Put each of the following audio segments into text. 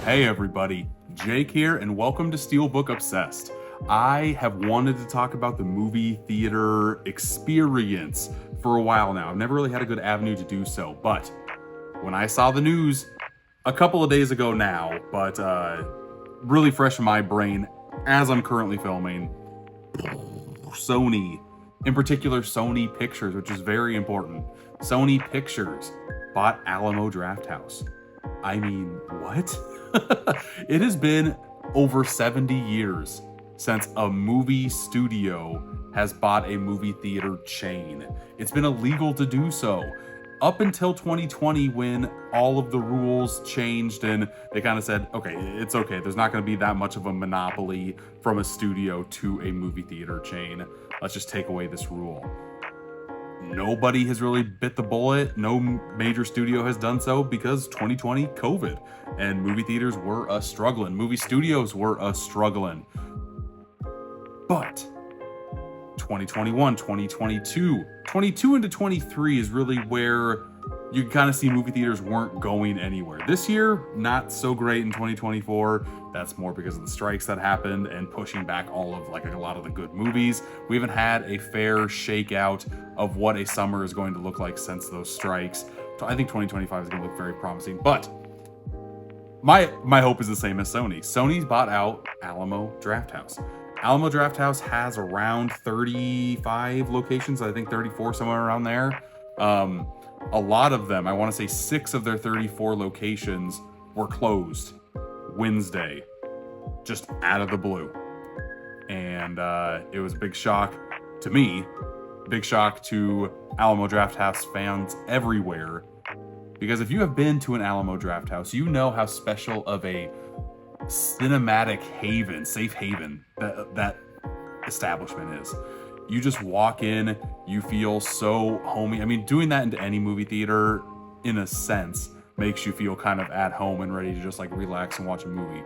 Hey everybody, Jake here, and welcome to Steelbook Obsessed. I have wanted to talk about the movie theater experience for a while now. I've never really had a good avenue to do so, but when I saw the news a couple of days ago now, but really fresh in my brain as I'm currently filming, Sony, in particular Sony Pictures, which is very important. Sony Pictures bought Alamo Drafthouse. I mean, what? It has been over 70 years since a movie studio has bought a movie theater chain. It's been illegal to do so up until 2020, when all of the rules changed and they kind of said, okay, it's okay. There's not going to be that much of a monopoly from a studio to a movie theater chain. Let's just take away this rule. Nobody has really bit the bullet. No major studio has done so because 2020 COVID and movie theaters were struggling. Movie studios were struggling. But 2021, 2022, 22 into 23 is really where you can kind of see movie theaters weren't going anywhere. This year, not so great in 2024. That's more because of the strikes that happened and pushing back all of a lot of the good movies. We haven't had a fair shakeout of what a summer is going to look like since those strikes. I think 2025 is going to look very promising, but my hope is the same as Sony. Sony's bought out Alamo Drafthouse. Alamo Drafthouse has around 35 locations, I think 34, somewhere around there. A lot of them, I want to say 6 of their 34 locations were closed Wednesday, just out of the blue. And it was a big shock to me, big shock to Alamo Drafthouse fans everywhere. Because if you have been to an Alamo Drafthouse, you know how special of a cinematic haven, safe haven, that establishment is. You just walk in, you feel so homey. I mean, doing that into any movie theater, in a sense, makes you feel kind of at home and ready to just relax and watch a movie.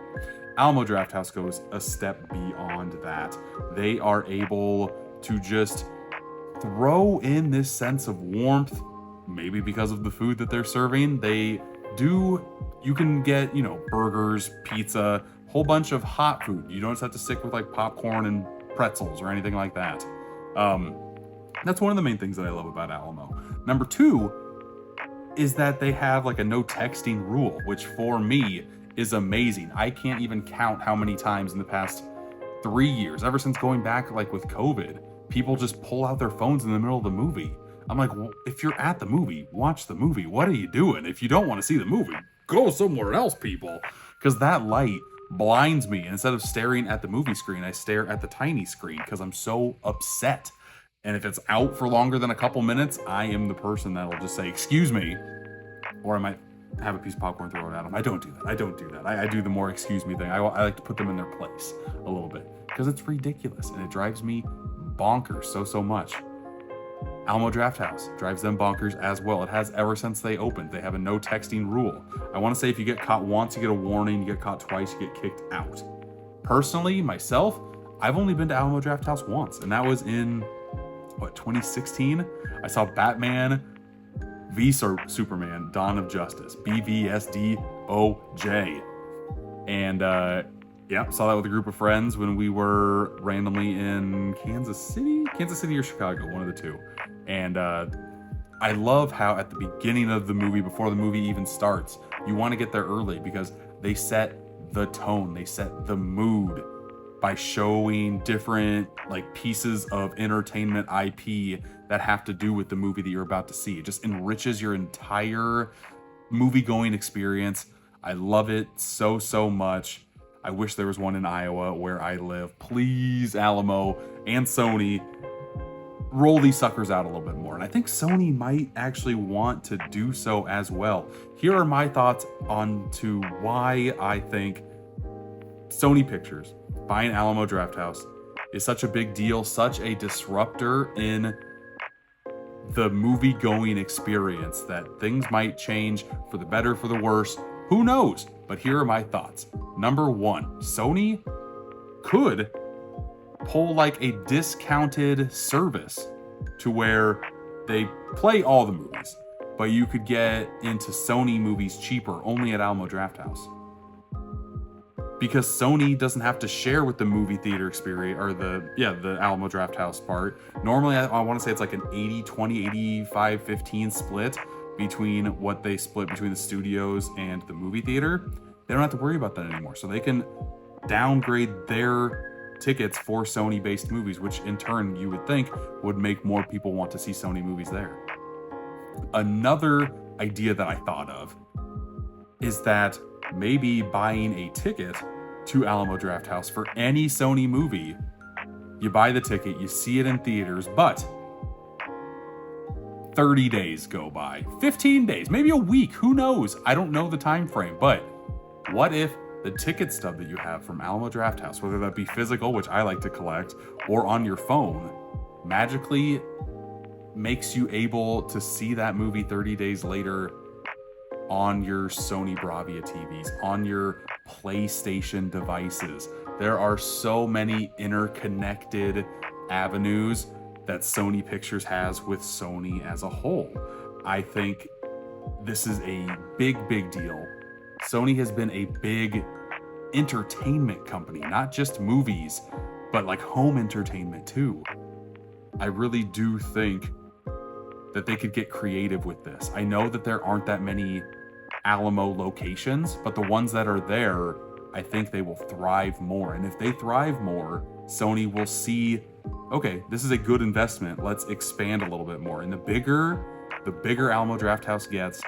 Alamo Drafthouse goes a step beyond that. They are able to just throw in this sense of warmth, maybe because of the food that they're serving. You can get, burgers, pizza, whole bunch of hot food. You don't just have to stick with popcorn and pretzels or anything like that. That's one of the main things that I love about Alamo. Number 2 is that they have a no texting rule, which for me is amazing. I can't even count how many times in the past 3 years, ever since going back with COVID, people just pull out their phones in the middle of the movie. I'm like, well, if you're at the movie, watch the movie. What are you doing? If you don't want to see the movie, go somewhere else, people. Because that light blinds me. And instead of staring at the movie screen, I stare at the tiny screen because I'm so upset. And if it's out for longer than a couple minutes, I am the person that'll just say, excuse me. Or I might have a piece of popcorn thrown at them. I don't do that. I do the more excuse me thing. I like to put them in their place a little bit because it's ridiculous and it drives me bonkers so much. Alamo Drafthouse drives them bonkers as well. It has ever since they opened. They have a no texting rule. I want to say if you get caught once, you get a warning. You get caught twice, you get kicked out. Personally, myself, I've only been to Alamo Drafthouse once, and that was in 2016. I saw Batman v Superman: Dawn of Justice, BVSDOJ, and saw that with a group of friends when we were randomly in Kansas City or Chicago, one of the two. And I love how at the beginning of the movie, before the movie even starts, you want to get there early because they set the tone, they set the mood by showing different pieces of entertainment IP that have to do with the movie that you're about to see. It just enriches your entire movie-going experience. I love it so much. I wish there was one in Iowa where I live. Please, Alamo and Sony, roll these suckers out a little bit more. And I think Sony might actually want to do so as well. Here are my thoughts on to why I think Sony Pictures buying Alamo Drafthouse is such a big deal, such a disruptor in the movie-going experience, that things might change for the better, for the worse. Who knows? But here are my thoughts. Number 1, Sony could pull a discounted service to where they play all the movies, but you could get into Sony movies cheaper only at Alamo Drafthouse. because Sony doesn't have to share with the movie theater experience, or the Alamo Drafthouse part. Normally, I want to say it's like an 80-20, 85-15 split between what they split between the studios and the movie theater. They don't have to worry about that anymore. So they can downgrade their tickets for Sony-based movies, which in turn you would think would make more people want to see Sony movies there. Another idea that I thought of is that maybe buying a ticket to Alamo Drafthouse for any Sony movie, you buy the ticket, you see it in theaters, but 30 days go by, 15 days, maybe a week, who knows? I don't know the time frame, but what if the ticket stub that you have from Alamo Drafthouse, whether that be physical, which I like to collect, or on your phone, magically makes you able to see that movie 30 days later on your Sony Bravia TVs, on your PlayStation devices. There are so many interconnected avenues that Sony Pictures has with Sony as a whole. I think this is a big, big deal. Sony has been a big entertainment company, not just movies, but like home entertainment too. I really do think that they could get creative with this. I know that there aren't that many Alamo locations, but the ones that are there, I think they will thrive more. And if they thrive more, Sony will see, okay, this is a good investment. Let's expand a little bit more. And the bigger Alamo Drafthouse gets,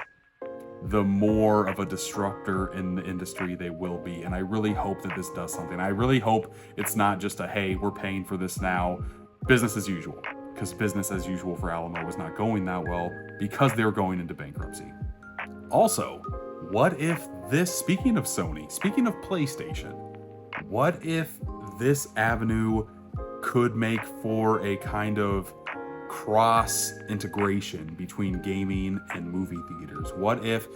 the more of a disruptor in the industry they will be. And I really hope that this does something. I really hope it's not just a, hey, we're paying for this now, business as usual. Because business as usual for Alamo was not going that well because they were going into bankruptcy. Also, what if this, speaking of Sony, speaking of PlayStation, what if this avenue could make for a kind of cross integration between gaming and movie theaters? What if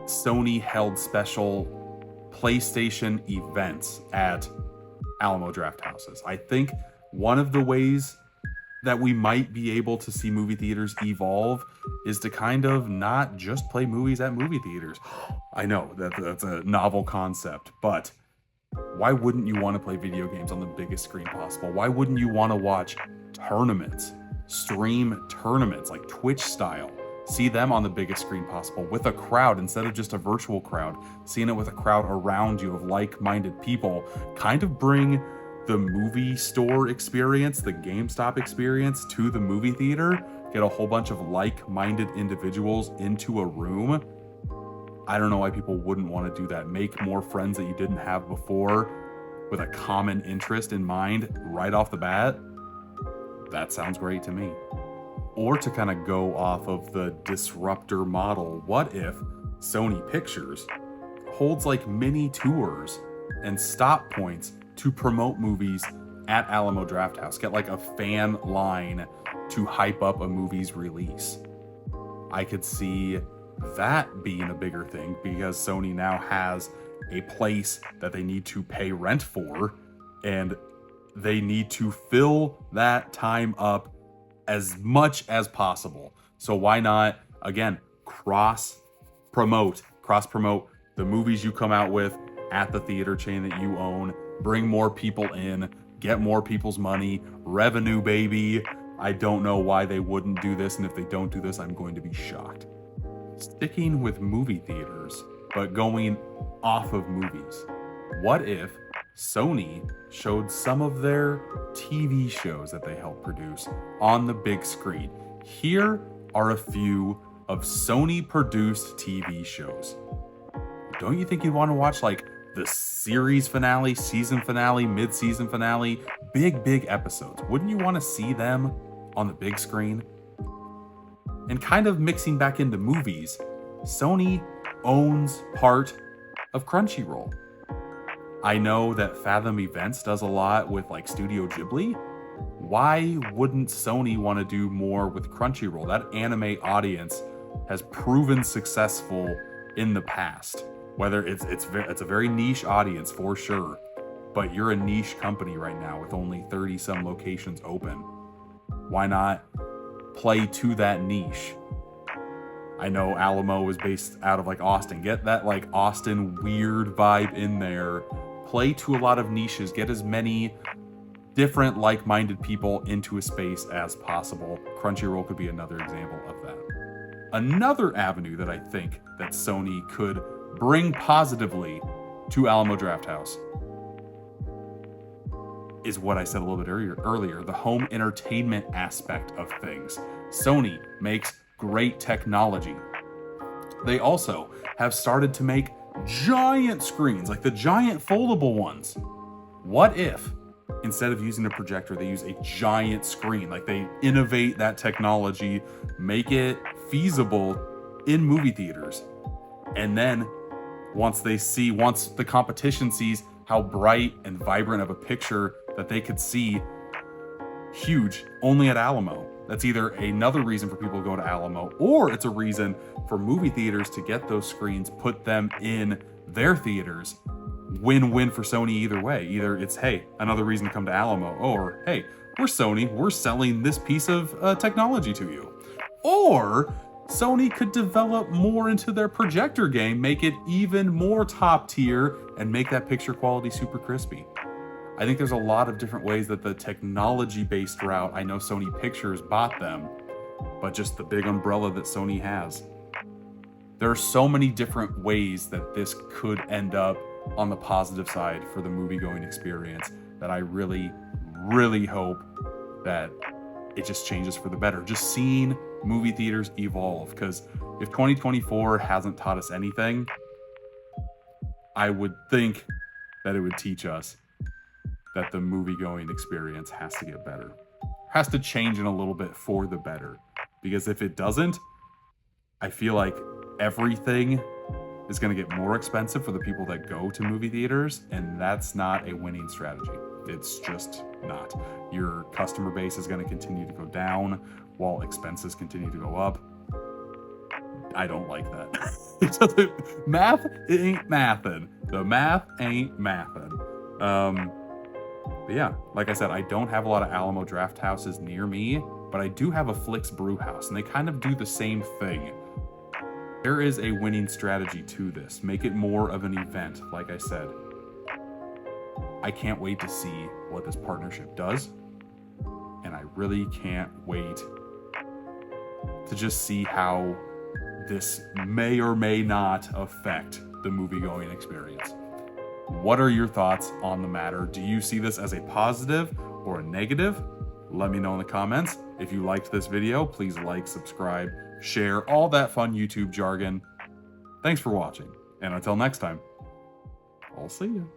Sony held special PlayStation events at Alamo Drafthouses? I think one of the ways that we might be able to see movie theaters evolve is to kind of not just play movies at movie theaters. I know that's a novel concept, but why wouldn't you want to play video games on the biggest screen possible? Why wouldn't you want to watch tournaments, stream tournaments like Twitch style, see them on the biggest screen possible with a crowd instead of just a virtual crowd, seeing it with a crowd around you of like-minded people, kind of bring the movie store experience, the GameStop experience to the movie theater, get a whole bunch of like-minded individuals into a room. I don't know why people wouldn't want to do that. Make more friends that you didn't have before with a common interest in mind right off the bat. That sounds great to me. Or to kind of go off of the disruptor model, what if Sony Pictures holds like mini tours and stop points to promote movies at Alamo Drafthouse? Get like a fan line to hype up a movie's release. I could see that being a bigger thing because Sony now has a place that they need to pay rent for, and they need to fill that time up as much as possible. So why not, again, cross promote the movies you come out with at the theater chain that you own, bring more people in, get more people's money, revenue, baby. I don't know why they wouldn't do this, and if they don't do this, I'm going to be shocked. Sticking with movie theaters, but going off of movies, what if Sony showed some of their TV shows that they helped produce on the big screen? Here are a few of Sony-produced TV shows. Don't you think you'd want to watch like the series finale, season finale, mid-season finale, big episodes? Wouldn't you want to see them on the big screen? And kind of mixing back into movies, Sony owns part of Crunchyroll. I know that Fathom Events does a lot with like Studio Ghibli. Why wouldn't Sony want to do more with Crunchyroll? That anime audience has proven successful in the past. Whether it's a very niche audience for sure, but you're a niche company right now with only 30 some locations open. Why not play to that niche? I know Alamo is based out of like Austin. Get that like Austin weird vibe in there. Play to a lot of niches. Get as many different like-minded people into a space as possible. Crunchyroll could be another example of that. Another avenue that I think that Sony could bring positively to Alamo Drafthouse is what I said a little bit earlier, the home entertainment aspect of things. Sony makes great technology. They also have started to make giant screens, like the giant foldable ones. What if, instead of using a projector, they use a giant screen? Like they innovate that technology, make it feasible in movie theaters. And then once the competition sees how bright and vibrant of a picture that they could see, huge, only at Alamo. That's either another reason for people to go to Alamo, or it's a reason for movie theaters to get those screens, put them in their theaters. Win-win for Sony either way. Either it's, hey, another reason to come to Alamo, or, hey, we're Sony, we're selling this piece of technology to you. Or Sony could develop more into their projector game, make it even more top tier, and make that picture quality super crispy. I think there's a lot of different ways that the technology-based route, I know Sony Pictures bought them, but just the big umbrella that Sony has. There are so many different ways that this could end up on the positive side for the movie-going experience that I really, really hope that it just changes for the better. Just seeing movie theaters evolve, because if 2024 hasn't taught us anything, I would think that it would teach us that the movie-going experience has to get better. Has to change in a little bit for the better. Because if it doesn't, I feel like everything is going to get more expensive for the people that go to movie theaters, and that's not a winning strategy. It's just not. Your customer base is going to continue to go down while expenses continue to go up. I don't like that. It doesn't, math, it ain't mathin'. The math ain't mathin'. But yeah, like I said, I don't have a lot of Alamo Drafthouses near me, but I do have a Flix Brew House, and they kind of do the same thing. There is a winning strategy to this. Make it more of an event, like I said. I can't wait to see what this partnership does, and I really can't wait to just see how this may or may not affect the movie-going experience. What are your thoughts on the matter? Do you see this as a positive or a negative? Let me know in the comments. If you liked this video, please like, subscribe, share, all that fun YouTube jargon. Thanks for watching, and until next time, I'll see you.